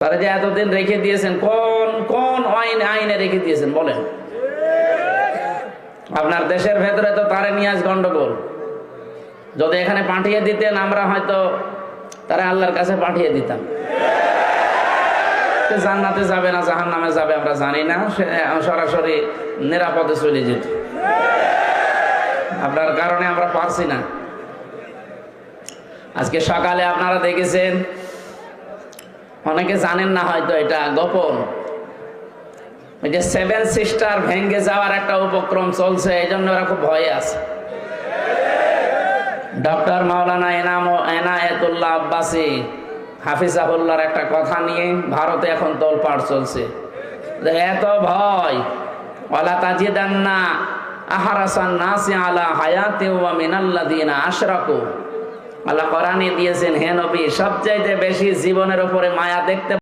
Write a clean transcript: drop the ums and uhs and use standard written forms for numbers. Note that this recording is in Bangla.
তারা যে এতদিন রেখে দিয়েছেন, কোন কোন আইনে রেখে দিয়েছেন বলেন? আপনার দেশের ভেতরে তো তারা নিয়ে আজ গন্ডগোল। যদি এখানে পাঠিয়ে দিতেন, আমরা হয়তো তারা আল্লাহর কাছে পাঠিয়ে দিতাম। জান্নাতে যাবে না জাহান্নামে যাবে আমরা জানি না, সে সরাসরি নিরাপদে চলে যেত। আপনার কারণে আমরা পারছি না। আজকে সকালে আপনারা দেখেছেন, অনেকে জানেন না হয়তো, এটা গোপন, ওই যে 7 সিস্টার ভেঙ্গে যাওয়ার একটা উপক্রম চলছে, এই জন্য ওরা খুব ভয়ে আছে। ডক্টর মাওলানা এনায়েতুল্লাহ আব্বাসী হাফিজাহুল্লাহর একটা কথা নিয়ে ভারতে এখন তোলপাড় চলছে যে এত ভয়, ওয়ালা তাজিদান্না আহরাসান নাসি আলা হায়াতি ওয়া মিনাল্লাযিনা আশরাকু। আল্লাহ কোরআনে দিয়েছেন, হে নবী, সবচাইতে বেশি জীবনের উপরে মায়া দেখতে